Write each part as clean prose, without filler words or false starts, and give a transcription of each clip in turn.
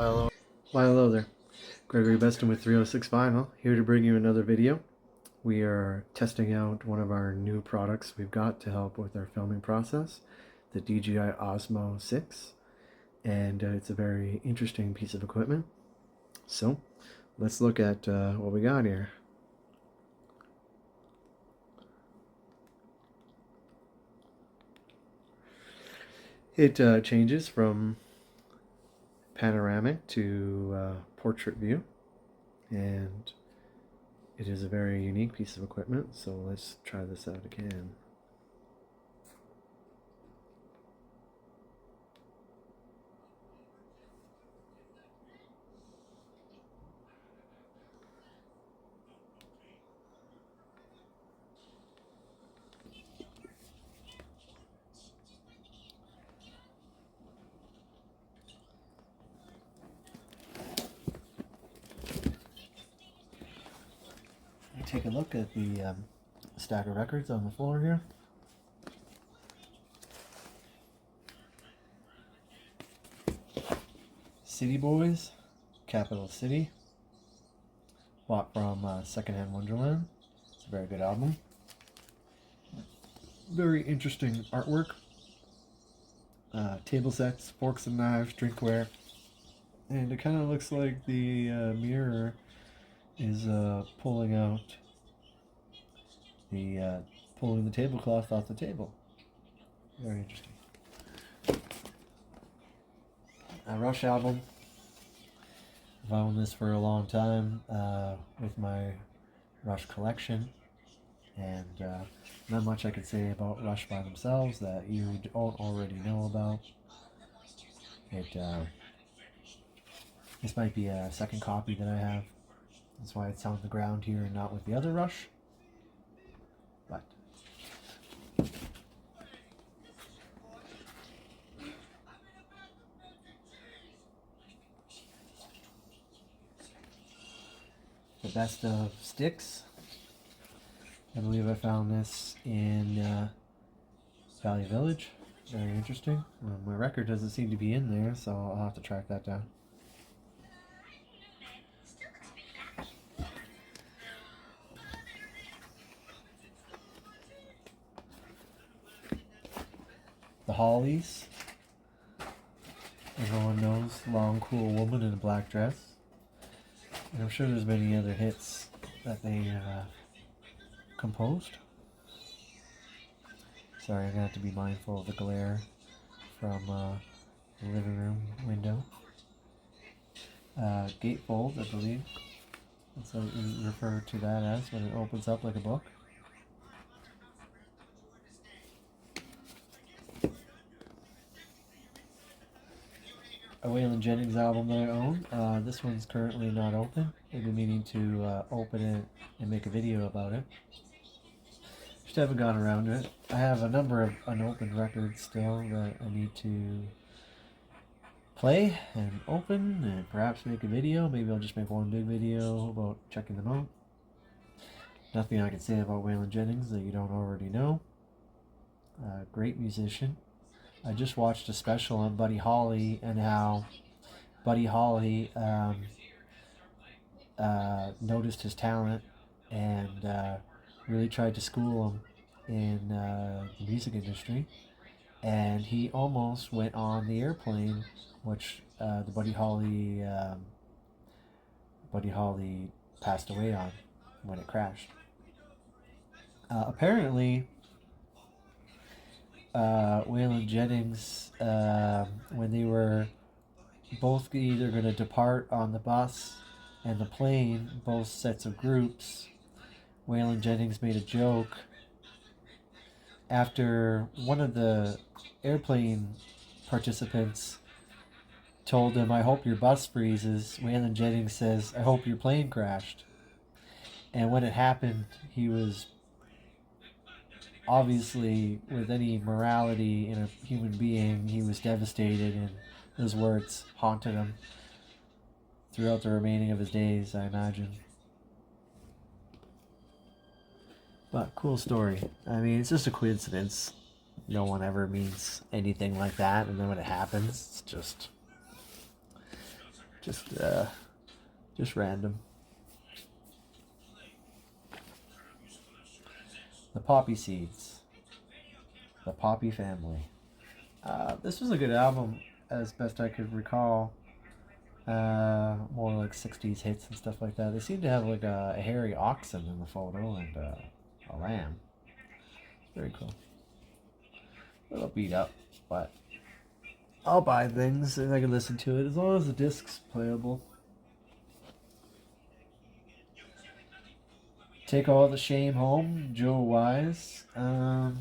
Why hello there. Gregory Beston with 306 Vinyl, here to bring you another video. We are testing out one of our new products we've got to help with our filming process, the DJI Osmo 6, and it's a very interesting piece of equipment. So, let's look at what we got here. It changes from panoramic to portrait view, and it is a very unique piece of equipment, so let's try this out again. Take a look at the stack of records on the floor here. City Boys, Capital City, bought from Secondhand Wonderland. It's a very good album. Very interesting artwork. Table sets, forks and knives, drinkware, and it kind of looks like the mirror is pulling the tablecloth off the table. Very interesting. A Rush album. I've owned this for a long time with my Rush collection, and not much I could say about Rush by themselves that you don't already know about. This might be a second copy that I have. That's why it's on the ground here and not with the other Rush. But the best of Sticks. I believe I found this in Valley Village. Very interesting. My record doesn't seem to be in there, so I'll have to track that down. The Hollies. Everyone knows Long Cool Woman in a Black Dress. And I'm sure there's many other hits that they composed. Sorry, I'm going to have to be mindful of the glare from the living room window. Gatefold, I believe. That's what you refer to that as when it opens up like a book. A Waylon Jennings album that I own. This one's currently not open. I've been meaning to open it and make a video about it. Just haven't gone around to it. I have a number of unopened records still that I need to play and open and perhaps make a video. Maybe I'll just make one big video about checking them out. Nothing I can say about Waylon Jennings that you don't already know. Great musician. I just watched a special on Buddy Holly and how Buddy Holly noticed his talent and really tried to school him in the music industry. And he almost went on the airplane, which the Buddy Holly passed away on when it crashed. Apparently, Waylon Jennings, when they were both either going to depart on the bus and the plane, both sets of groups, Waylon Jennings made a joke after one of the airplane participants told him, "I hope your bus freezes." Waylon Jennings says, "I hope your plane crashed." And when it happened, he was obviously, with any morality in a human being, he was devastated, and those words haunted him throughout the remaining of his days, I imagine. But cool story. I mean, it's just a coincidence. No one ever means anything like that, and then when it happens, it's just Just random. The Poppy Seeds. The Poppy Family. This was a good album, as best I could recall. More like 60s hits and stuff like that. They seem to have like a hairy oxen in the photo and a lamb. Very cool. A little beat up, but I'll buy things and I can listen to it as long as the disc's playable. Take All the Shame Home, Joe Wise. I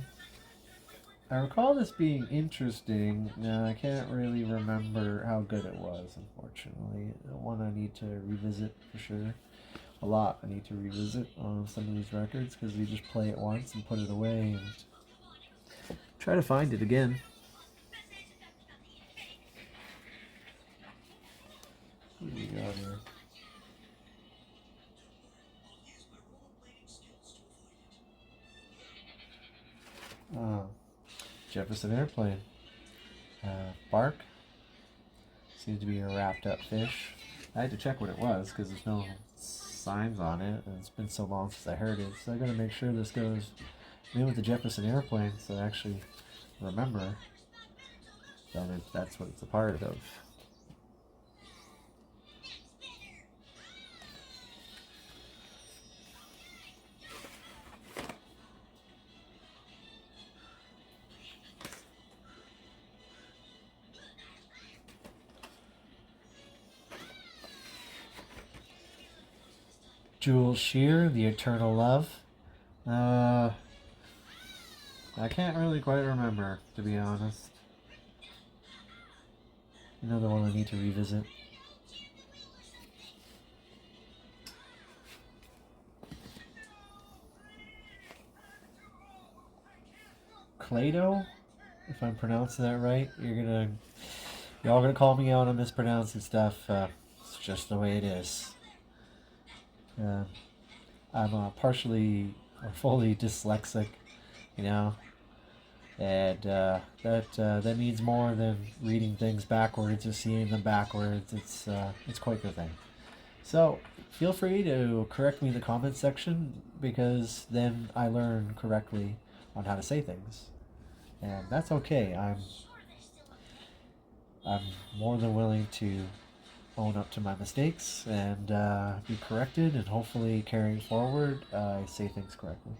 recall this being interesting. Now, I can't really remember how good it was, unfortunately. One I need to revisit for sure. A lot I need to revisit on some of these records because we just play it once and put it away and try to find it again. What do we got here? Jefferson Airplane. Bark. Seems to be a wrapped up fish. I had to check what it was because there's no signs on it and it's been so long since I heard it. So I gotta make sure this goes in with the Jefferson Airplane so I actually remember that that's what it's a part of. Jules Shear, The Eternal Love. I can't really quite remember, to be honest. Another one I need to revisit. Clado, if I'm pronouncing that right. Y'all gonna call me out on mispronouncing stuff. It's just the way it is. I'm partially or fully dyslexic, you know, and that means more than reading things backwards or seeing them backwards. It's quite the thing. So feel free to correct me in the comments section because then I learn correctly on how to say things, and that's okay. I'm more than willing to own up to my mistakes and be corrected, and hopefully carrying forward I say things correctly.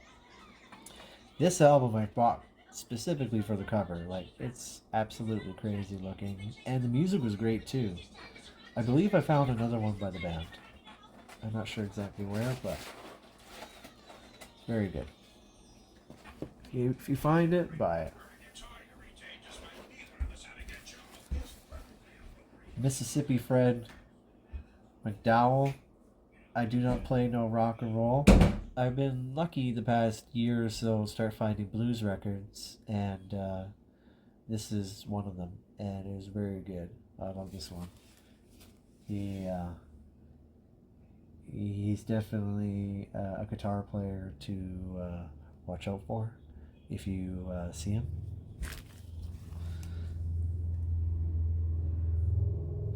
This album I bought specifically for the cover. Like, it's absolutely crazy looking, and the music was great too. I believe I found another one by the band. I'm not sure exactly where, but very good. If you find it, buy it. Mississippi Fred McDowell. I do not play no rock and roll. I've been lucky the past year or so to start finding blues records, and this is one of them, and it was very good. I love this one. He's definitely a guitar player to watch out for if you see him.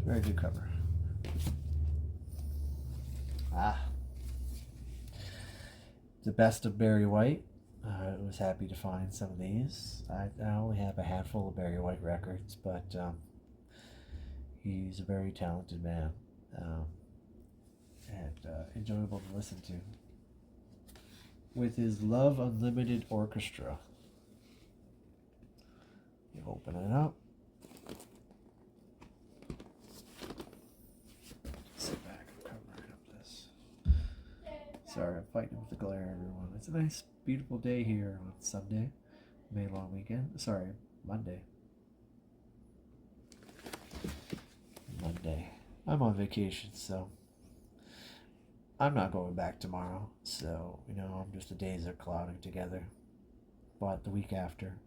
Very good cover. The Best of Barry White. I was happy to find some of these. I only have a handful of Barry White records, but he's a very talented man and enjoyable to listen to. With his Love Unlimited Orchestra. You open it up. Sit back and cover right up this. Sorry, I'm fighting with the glare, everyone. It's a nice, beautiful day here on Sunday. May long weekend. Sorry, Monday. I'm on vacation, so I'm not going back tomorrow. So, I'm just the days are clouding together. But the week after,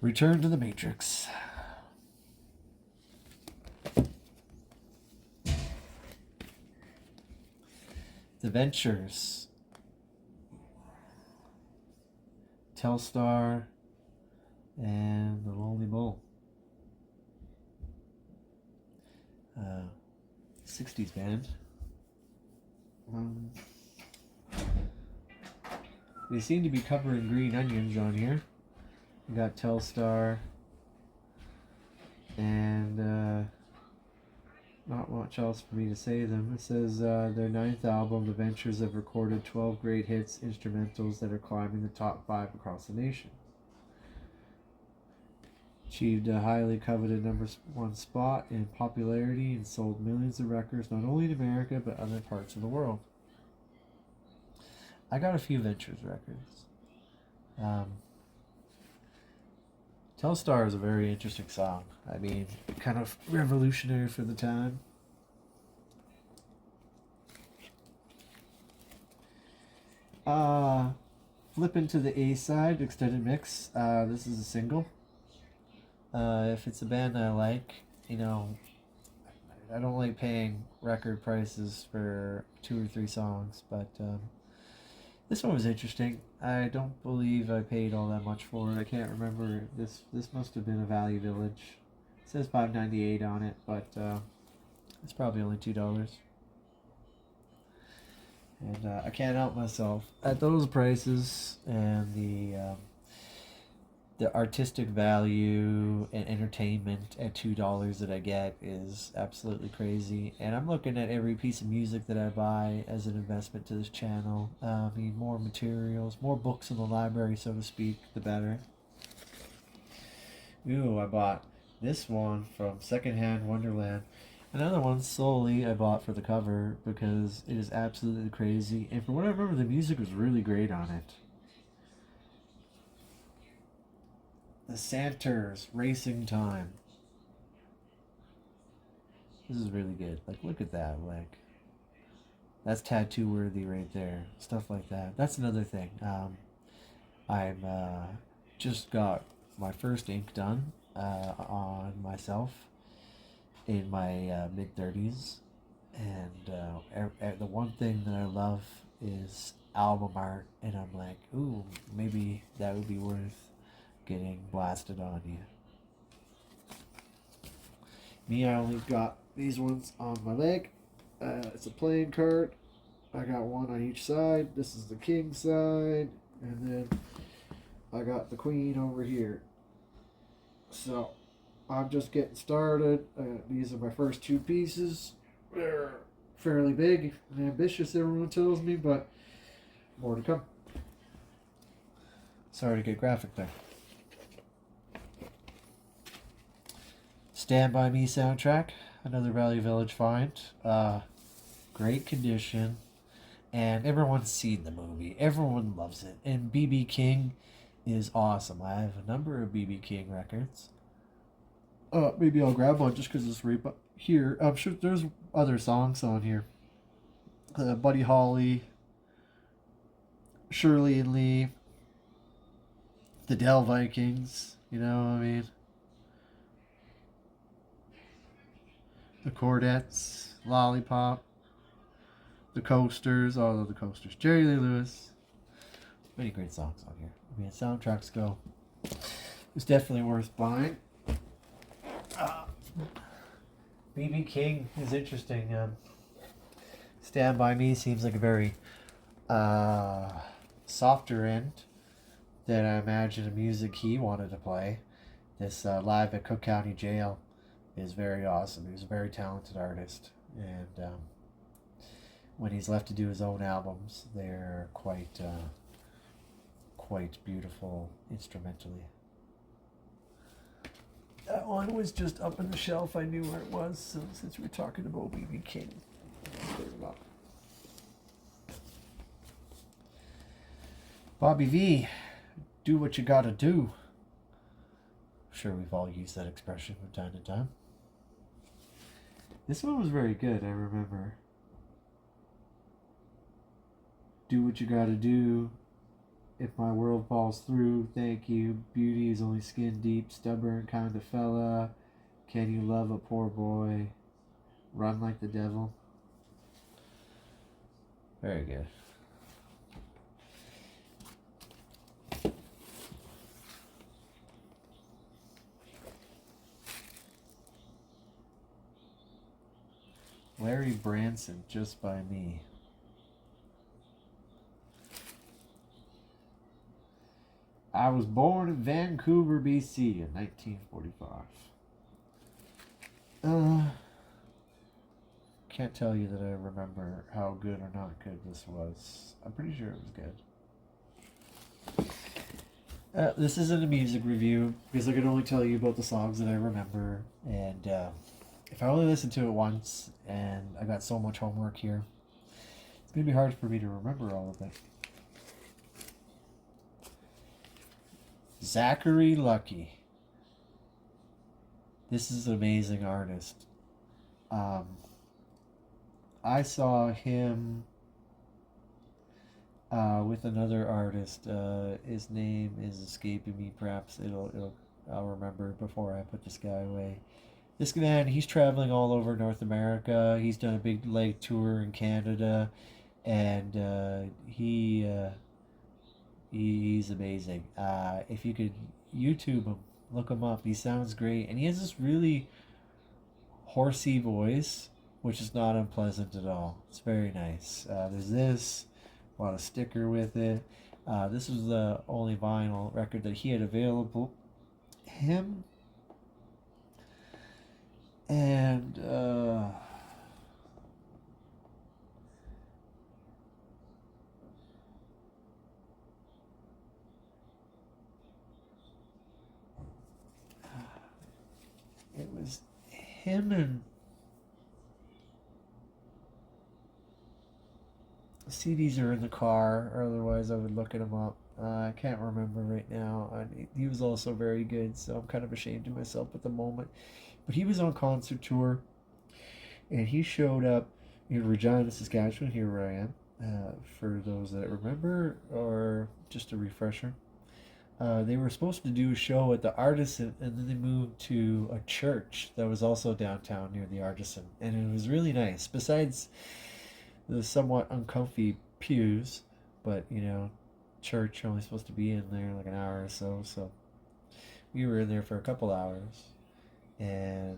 return to the Matrix. The Ventures. Telstar and The Lonely Bull. 60s band. They seem to be covering Green Onions on here. We got Telstar and not much else for me to say to them. It says their 9th album, The Ventures, have recorded 12 great hits, instrumentals that are climbing the top 5 across the nation. Achieved a highly coveted #1 spot in popularity and sold millions of records not only in America but other parts of the world. I got a few Ventures records. Telstar is a very interesting song. I mean, kind of revolutionary for the time. Flipping to the A side, extended mix. This is a single. If it's a band I like, you know, I don't like paying record prices for 2 or 3 songs, but this one was interesting. I don't believe I paid all that much for it. I can't remember. This must have been a Value Village. It says $5.98 on it, but it's probably only $2. And I can't help myself. At those prices and the artistic value and entertainment at $2 that I get is absolutely crazy. And I'm looking at every piece of music that I buy as an investment to this channel. I mean, more materials, more books in the library, so to speak, the better. Ooh, I bought this one from Secondhand Wonderland. Another one solely I bought for the cover because it is absolutely crazy. And from what I remember, the music was really great on it. The Santers, Racing Time. This is really good. Like, look at that. Like, that's tattoo worthy right there. Stuff like that. That's another thing. I'm just got my first ink done on myself in my mid-30s. And the one thing that I love is album art. And I'm like, ooh, maybe that would be worth getting blasted on you. Me, I only got these ones on my leg. It's a playing card. I got one on each side. This is the king side, and then I got the queen over here. So I'm just getting started. These are my first 2 pieces. They're fairly big and ambitious, everyone tells me, but more to come. Sorry to get graphic there. Stand By Me soundtrack, another Value Village find. Great condition, and everyone's seen the movie. Everyone loves it, and B.B. King is awesome. I have a number of B.B. King records. Maybe I'll grab one just because it's right here. I'm sure there's other songs on here. Buddy Holly, Shirley and Lee, the Dell Vikings, you know what I mean? The Chordettes, Lollipop, the Coasters, all of the Coasters, Jerry Lee Lewis. Many great songs on here. I mean, soundtracks go. It's definitely worth buying. B.B. King is interesting. Stand By Me seems like a very softer end than I imagine the music he wanted to play. This Live at Cook County Jail is very awesome. He's a very talented artist, and when he's left to do his own albums, they're quite beautiful instrumentally. That one was just up on the shelf. I knew where it was, so since we're talking about B.B. King, put it up. Bobby V, do what you gotta do. I'm sure we've all used that expression from time to time. This one was very good, I remember. Do what you gotta do. If my world falls through, thank you. Beauty is only skin deep, stubborn kind of fella. Can you love a poor boy? Run like the devil. Very good. Larry Branson, Just by Me. I was born in Vancouver, BC in 1945. Can't tell you that I remember how good or not good this was. I'm pretty sure it was good. This isn't a music review because I can only tell you about the songs that I remember. And if I only listened to it once and I got so much homework here, it's going to be hard for me to remember all of it. Zachary Lucky. This is an amazing artist. I saw him with another artist. His name is escaping me. Perhaps I'll remember before I put this guy away. This man, he's traveling all over North America. He's done a big leg tour in Canada, and he's amazing. If you could YouTube him, look him up. He sounds great, and he has this really horsey voice, which is not unpleasant at all. It's very nice. There's this, bought a sticker with it. This was the only vinyl record that he had available. Him and it was him and CDs are in the car, or otherwise I would look at him up. I can't remember right now. He was also very good, so I'm kind of ashamed of myself at the moment. But he was on concert tour, and he showed up in Regina, Saskatchewan, here where I am, for those that remember, or just a refresher. They were supposed to do a show at the Artisan, and then they moved to a church that was also downtown near the Artisan, and it was really nice. Besides the somewhat uncomfy pews, but church only supposed to be in there like an hour or so, so we were in there for a couple hours, and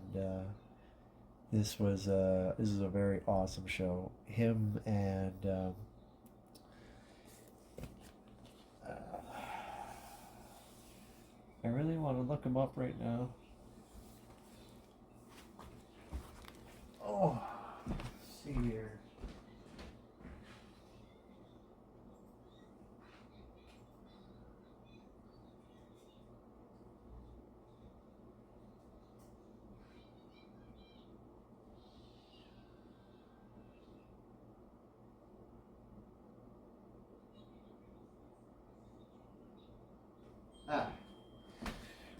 this was a very awesome show. Him and I really want to look him up right now. Oh, let's see here.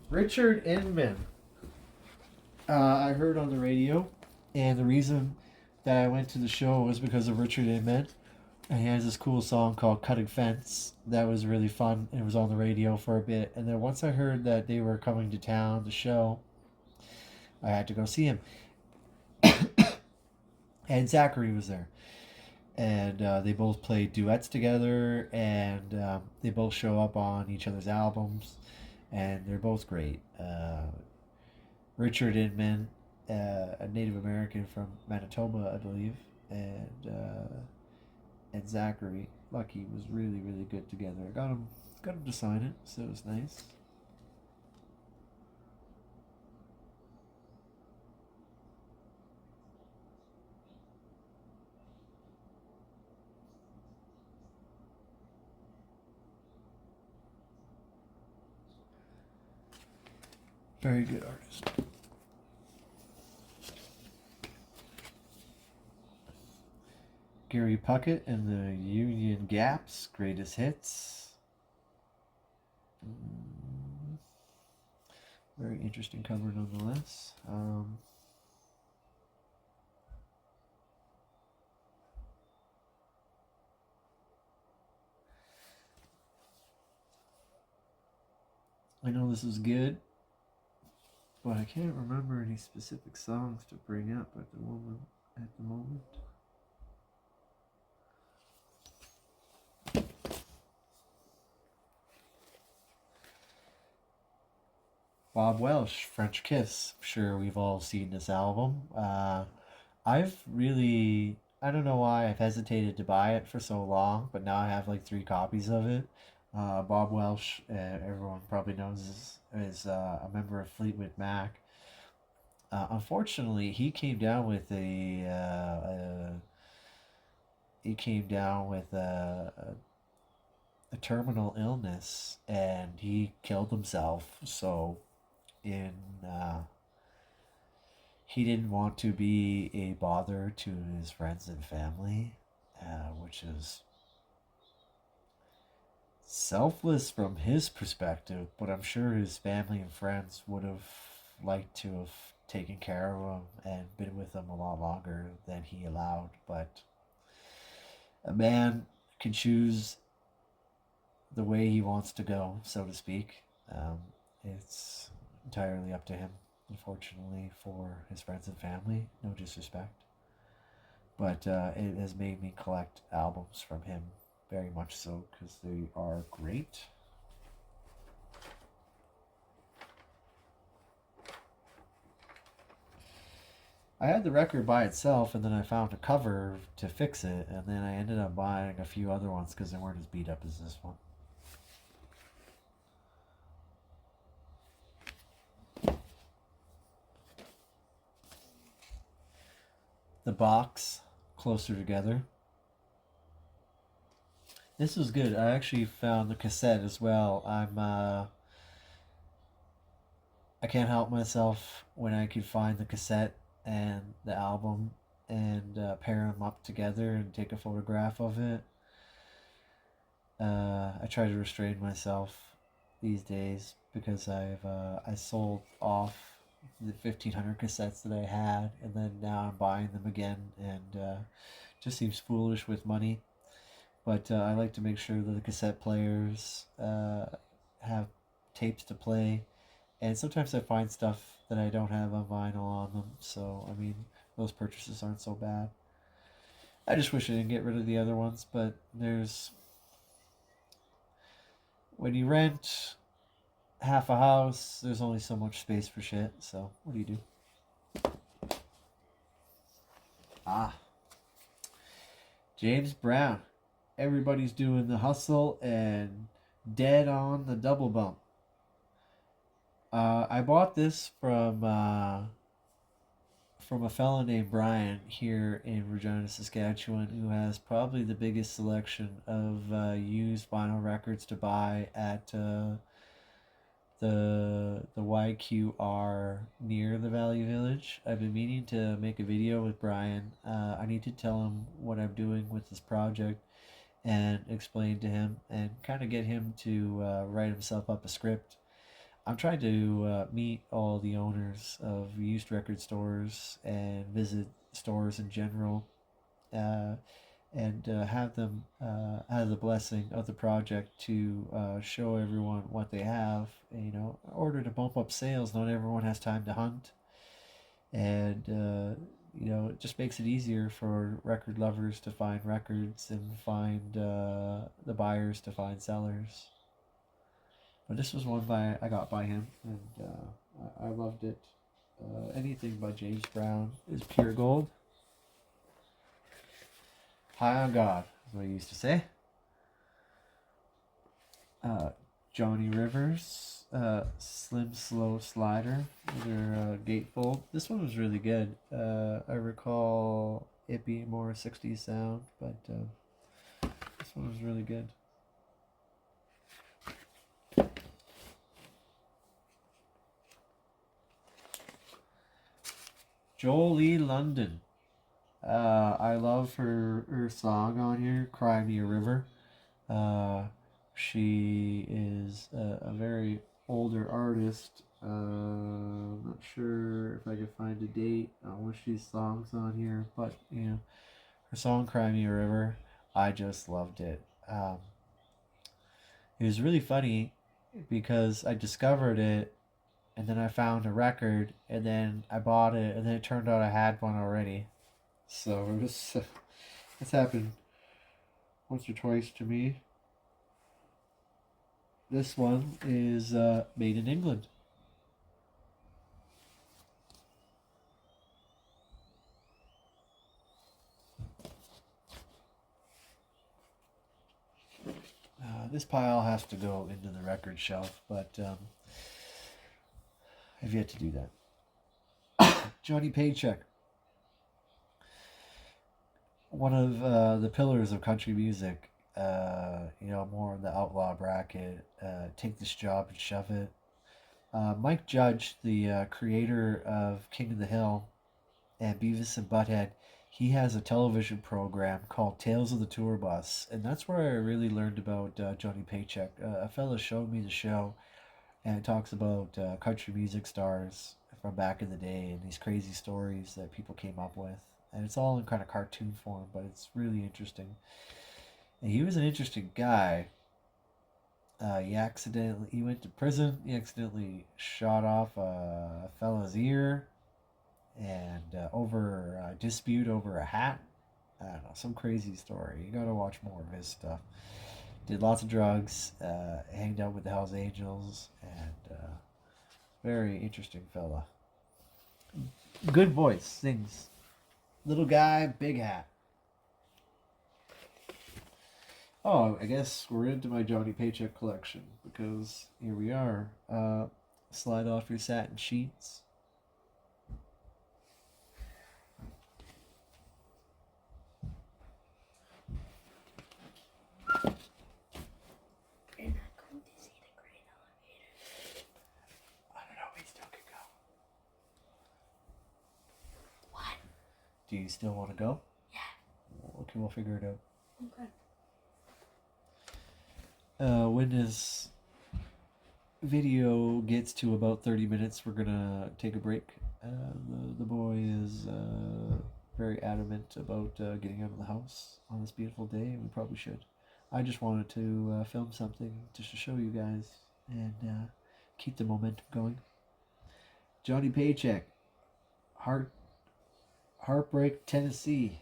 Richard Inman. I heard on the radio, and the reason that I went to the show was because of Richard Inman. And he has this cool song called Cutting Fence that was really fun. It was on the radio for a bit. And then once I heard that they were coming to town to show, I had to go see him. And Zachary was there. And they both played duets together, and they both show up on each other's albums, and they're both great. Richard Inman, a Native American from Manitoba, I believe, and Zachary Lucky was really, really good together. I got him to sign it, so it was nice. Very good artist. Gary Puckett and the Union Gaps, greatest hits. Very interesting cover nonetheless. I know this is good, but I can't remember any specific songs to bring up at the moment. Bob Welsh, French Kiss. I'm sure we've all seen this album. I don't know why I've hesitated to buy it for so long, but now I have like 3 copies of it. Bob Welsh, everyone probably knows, is a member of Fleetwood Mac. Unfortunately, he came down with a terminal illness, and he killed himself. So, in he didn't want to be a bother to his friends and family, which is selfless from his perspective, but I'm sure his family and friends would have liked to have taken care of him and been with him a lot longer than he allowed. But a man can choose the way he wants to go, so to speak. It's entirely up to him, unfortunately, for his friends and family. No disrespect. But it has made me collect albums from him, very much so, because they are great. I had the record by itself, and then I found a cover to fix it, and then I ended up buying a few other ones because they weren't as beat up as this one. The box closer together. This was good. I actually found the cassette as well. I can't help myself when I could find the cassette and the album and pair them up together and take a photograph of it. I try to restrain myself these days because I sold off the 1,500 cassettes that I had, and then now I'm buying them again, and just seems foolish with money. But I like to make sure that the cassette players have tapes to play, and sometimes I find stuff that I don't have on vinyl on them, so I mean, those purchases aren't so bad. I just wish I didn't get rid of the other ones, but when you rent half a house, there's only so much space for shit, so what do you do? James Brown. Everybody's doing the hustle and dead on the double bump. I bought this from a fella named Brian here in Regina, Saskatchewan, who has probably the biggest selection of used vinyl records to buy at the YQR near the Valley Village. I've been meaning to make a video with Brian. I need to tell him what I'm doing with this project and explain to him and kind of get him to write himself up a script. I'm trying to meet all the owners of used record stores and visit stores in general, and have them have the blessing of the project to show everyone what they have. You know, in order to bump up sales, not everyone has time to hunt, and you know, it just makes it easier for record lovers to find records and find the buyers to find sellers. But this was one I got by him, and I loved it. Anything by James Brown is pure gold. High on God, is what he used to say. Johnny Rivers, Slim Slow Slider, their gatefold. This one was really good. I recall it being more 60s sound, but this one was really good. Jolie London. I love her song on here, Cry Me a River. She is a very older artist. I'm not sure if I can find a date on which these songs on here, but you know, her song Cry Me a River, I just loved it. It was really funny because I discovered it, and then I found a record, and then I bought it, and then it turned out I had one already. So it was, it's happened once or twice to me. This one is made in England. this pile has to go into the record shelf, but I've yet to do that. Johnny Paycheck, one of the pillars of country music. More in the outlaw bracket. Take This Job and Shove It. Mike Judge, the creator of King of the Hill and Beavis and Butthead, he has a television program called Tales of the Tour Bus, and that's where I really learned about Johnny Paycheck. A fella showed me the show, and it talks about country music stars from back in the day and these crazy stories that people came up with. And it's all in kind of cartoon form, but it's really interesting. And he was an interesting guy. He went to prison. He accidentally shot off a fella's ear, and over a dispute over a hat. I don't know, some crazy story. You gotta watch more of his stuff. Did lots of drugs, hanged out with the Hells Angels, and very interesting fella. Good voice, sings. Little guy, big hat. Oh, I guess we're into my Johnny Paycheck collection, because here we are. Slide off your satin sheets. You're not going to see the great elevator. I don't know, we still could go. What? Do you still want to go? Yeah. Okay, we'll figure it out. Okay. When this video gets to about 30 minutes, we're gonna take a break. The boy is very adamant about getting out of the house on this beautiful day, and we probably should. I just wanted to film something just to show you guys and keep the momentum going. Johnny Paycheck, Heartbreak, Tennessee.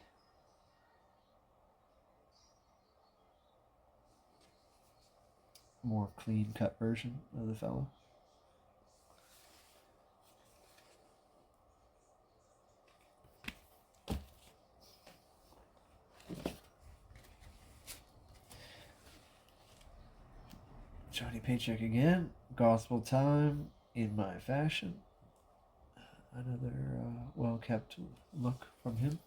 More clean cut version of the fella. Johnny Paycheck again. Gospel time in my fashion. Another well kept look from him.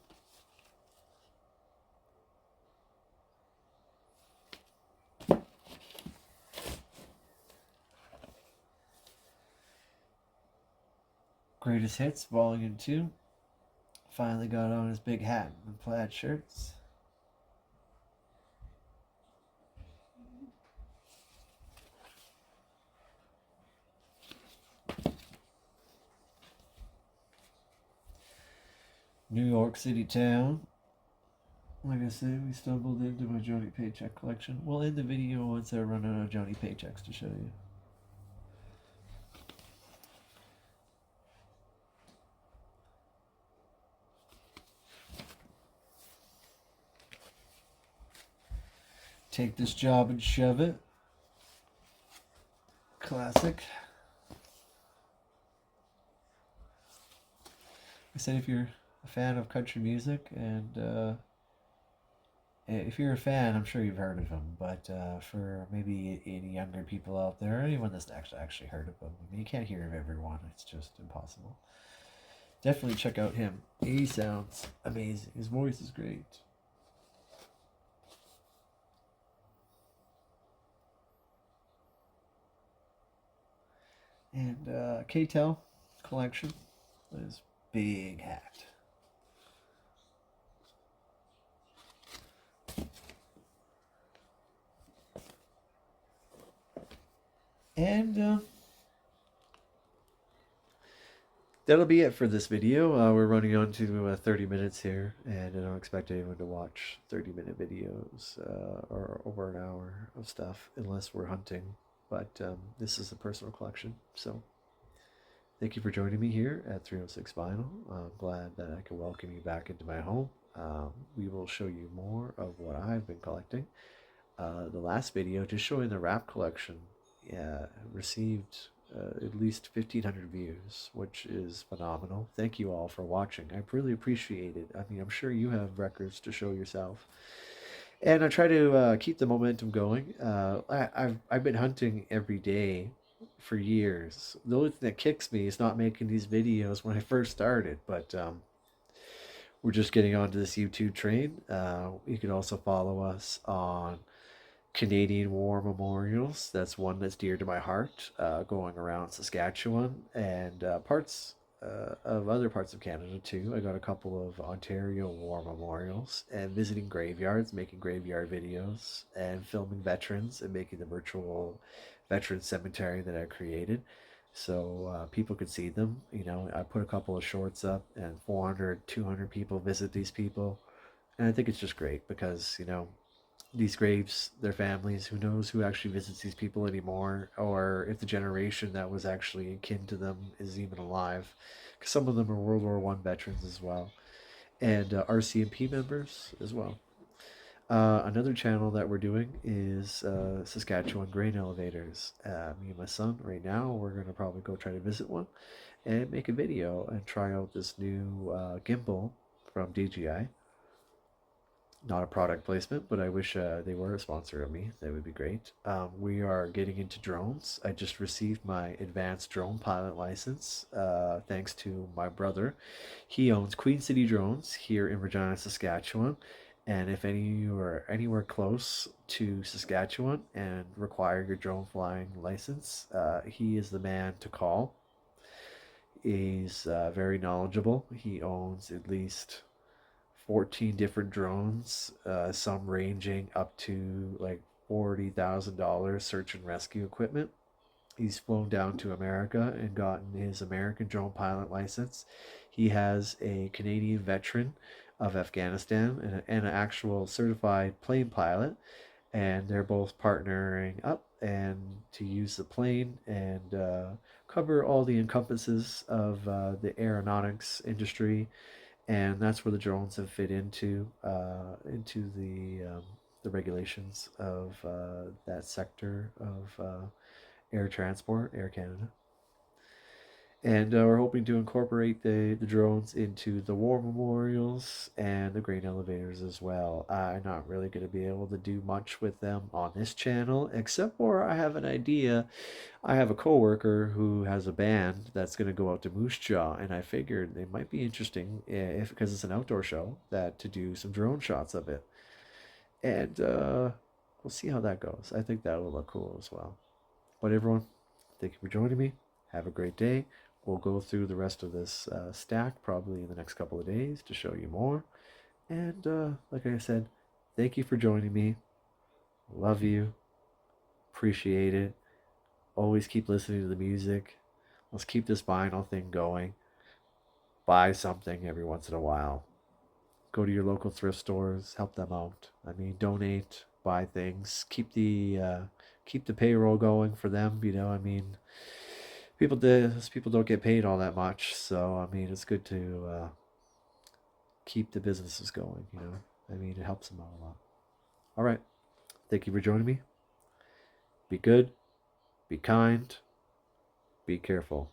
Greatest Hits, Volume 2. Finally got on his big hat and plaid shirts. New York City town. Like I said, we stumbled into my Johnny Paycheck collection. We'll end the video once I run out of Johnny Paychecks to show you. Take This Job and Shove It. Classic. I said if you're a fan of country music, and if you're a fan, I'm sure you've heard of him, but for maybe any younger people out there, anyone that's actually heard of him, I mean, you can't hear of everyone, it's just impossible. Definitely check out him. He sounds amazing. His voice is great. And K-Tel collection. His big hat. And that'll be it for this video. We're running on to 30 minutes here, and I don't expect anyone to watch 30-minute videos or over an hour of stuff unless we're hunting. But this is a personal collection, so thank you for joining me here at 306 Vinyl. I'm glad that I can welcome you back into my home. We will show you more of what I've been collecting. The last video, just showing the wrap collection, received at least 1,500 views, which is phenomenal. Thank you all for watching. I really appreciate it. I mean, I'm sure you have records to show yourself. And I try to keep the momentum going. I've been hunting every day for years. The only thing that kicks me is not making these videos when I first started, but we're just getting onto this YouTube train. You can also follow us on Canadian War Memorials. That's one that's dear to my heart, going around Saskatchewan and parts of other parts of Canada too. I got a couple of Ontario War Memorials and visiting graveyards, making graveyard videos, and filming veterans and making the virtual veteran cemetery that I created. So people could see them. You know, I put a couple of shorts up, and 400, 200 people visit these people. And I think it's just great because, you know, these graves, their families, who knows who actually visits these people anymore, or if the generation that was actually akin to them is even alive. Because some of them are World War One veterans as well, and RCMP members as well. Another channel that we're doing is Saskatchewan Grain Elevators. Me and my son, right now, we're going to probably go try to visit one and make a video and try out this new gimbal from DJI. Not a product placement, but I wish they were a sponsor of me. That would be great. We are getting into drones. I just received my advanced drone pilot license, thanks to my brother. He owns Queen City Drones here in Regina, Saskatchewan. And if any of you are anywhere close to Saskatchewan and require your drone flying license, he is the man to call. He's very knowledgeable. He owns at least 14 different drones, some ranging up to like $40,000 search and rescue equipment. He's flown down to America and gotten his American drone pilot license. He has a Canadian veteran of Afghanistan and an actual certified plane pilot, and they're both partnering up and to use the plane and cover all the encompasses of the aeronautics industry, and that's where the drones have fit into the regulations of that sector of air transport, Air Canada. And we're hoping to incorporate the drones into the war memorials and the grain elevators as well. I'm not really going to be able to do much with them on this channel, except for I have an idea. I have a coworker who has a band that's going to go out to Moose Jaw, and I figured it might be interesting, if because it's an outdoor show, that to do some drone shots of it. And we'll see how that goes. I think that will look cool as well. But everyone, thank you for joining me. Have a great day. We'll go through the rest of this stack probably in the next couple of days to show you more. And like I said, thank you for joining me. Love you. Appreciate it. Always keep listening to the music. Let's keep this vinyl thing going. Buy something every once in a while. Go to your local thrift stores. Help them out. I mean, donate. Buy things. Keep the payroll going for them. You know, I mean, people don't get paid all that much, so I mean, it's good to keep the businesses going. You know, I mean, it helps them out a lot. All right, thank you for joining me. Be good. Be kind. Be careful.